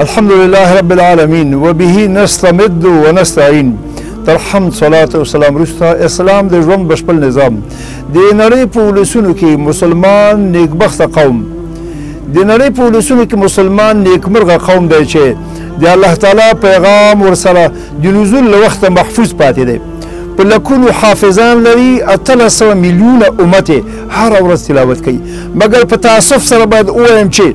الحمد لله رب العالمين وبه نستمد ونستعين تر حمد صلاة والسلام رستا اسلام د ژوند بشپړ نظام د نړۍ په ولسونو کې مسلمان نیکبخته قوم د نړۍ په ولسونو کې مسلمان نیکمرغه قوم دی چې د الله تعالی پیغام ورسره د نزول له وخته محفوظ پاتې دی په لکونو حافظان لري 1800 میلیونه امت هر ورځ تلاوت کوي مګر په تاسف سره باید ووایم چې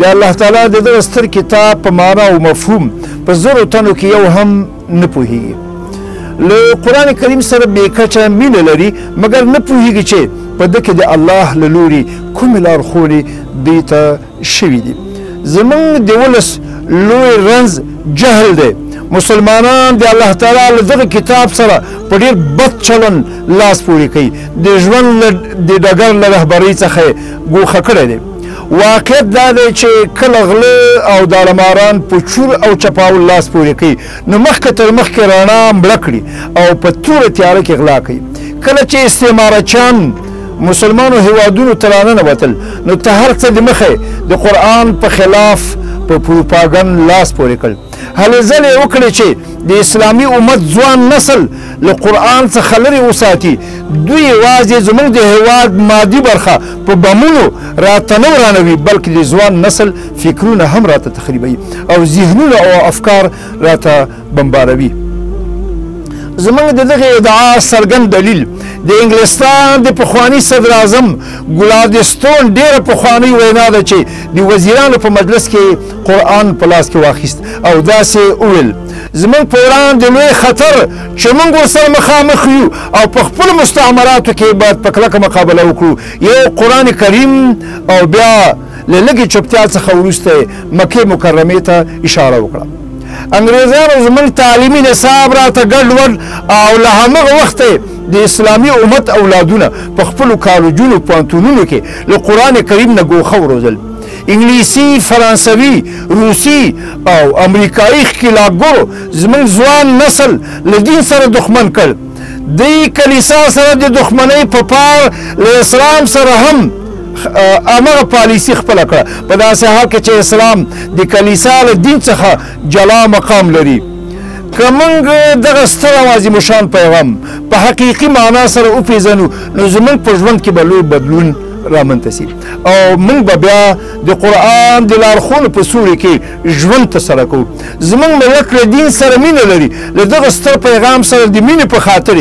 د الله تعالی د دغه ستر کتاب په معنا او مفهوم په زرو تنو کې یو هم نه پوهیږي له قرآن کریم سره بېکچه مینه لري مګر نه پوهیږي چې په ده کې د الله له لوري کومې لارښوونې دوی ته شوي دي زموږ د ولس لوی رنځ جهل دی مسلمانان د الله تعالی له دغه کتاب سره په ډېر بد چلن لاس پورې کوي د ژوند د ډګر له رهبرۍ څخه یې ګوښه کړی دی واقعیت دا دی چې کله غله او داړماران په چور او چپاول لاس پورې کوي نو مخکې تر مخکې رڼا مړه کړي او په توره تیاره کې غلا کوي کله چې استعمارچیان مسلمانو هیوادونو ته راننوتل نو ته هر څه د مخې د قرآن په خلاف په پروپاګند لاس پورې کړ هلې ځلې وکړې چې د اسلامي امت ځوان نسل له قرآن څخه لرې وساتي دوی یوازې زموږ د هیواد مادي برخه په بمونو راته نه ورانوي بلکې د ځوان نسل فکرونه هم راته تخریبوي او ذهنونه او افکار راته بمباروي زموږ د دغې ادعا څرګند دلیل د انګلستان د پخواني صدر اعظم ګلادستون ډېره پخوانۍ وینا ده چې د وزیرانو په مجلس کې قرآن په لاس کې واخیست او داسې وویل زموږ په وړاندې لوی خطر چې موږ ورسره مخامخ یو او په خپلو مستعمراتو کې باید په کلکه مقابله وکړو یو قرآن کریم او بیا له لږې چوپتیا څخه وروسته مکې مکرمې ته اشاره وکړه انګریزانو زموږ تعلیمي نصاب راته ګډوډ او له همغه وخته د اسلامي امت اولادونه په خپلو کالجونو پوهنتونونو کې له قرآن کریم نه ګوښه وروزل انګلیسي فرانسوي روسي او امریکایي ښکېلاکګرو زموږ ځوان نسل له دین سره دښمن کړ دوی کلیسا سره د دښمنۍ په پار له اسلام سره هم امغه پالیسي خپله کړه په داسې حال کې چې اسلام د کلیسا له دین څخه جلا مقام لري که موږ دغه ستر عظیم شان پیغام په حقیقي معنا سره وپېژنو نو زموږ په ژوند کې به لوی بدلون رامنځته سي او موږ به بیا د قرآن د لارښوونو په سوري کې ژوند ترسره کوو زموږ ملت له دین سره مینه لري له دغه ستر پیغام سره د مینې په خاطر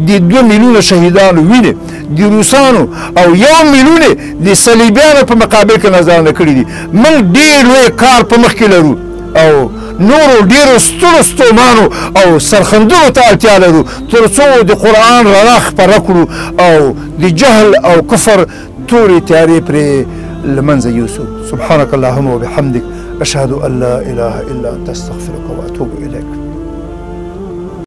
د 2 میلیونه شهیدانو وینې د روسانو او 1 میلیون د صلیبیانو په مقابل کې نظرانه کړي دي موږ ډېر لوی کار په مخ کې لرو او نورو ډېرو سترو ستومانو او سرخندونو ته اړتیا لرو تر څو د قرآن رڼا خپره کړو او د جهل او کفر تورې تیارې پرې له منځه یوسو سبحانك اللهم وبحمدك اشهد ان لا اله الا انت استغفرك واتوب اليك